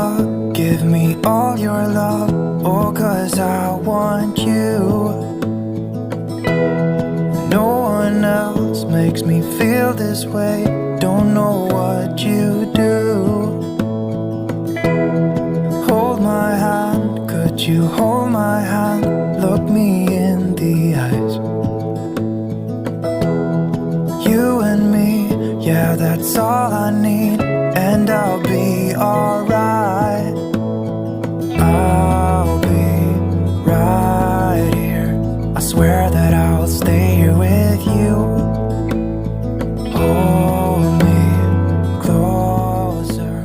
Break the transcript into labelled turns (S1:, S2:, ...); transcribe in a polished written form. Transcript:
S1: up, give me all your love. Oh, 'cause I want you. No one else makes me feel this way. Don't know what you do. Hold my hand, could you hold my hand? Look me in the eyes. You and me, yeah, that's all I need. And I'll be alright. I'll be right here. I swear that I'll stay here with you. Hold me closer.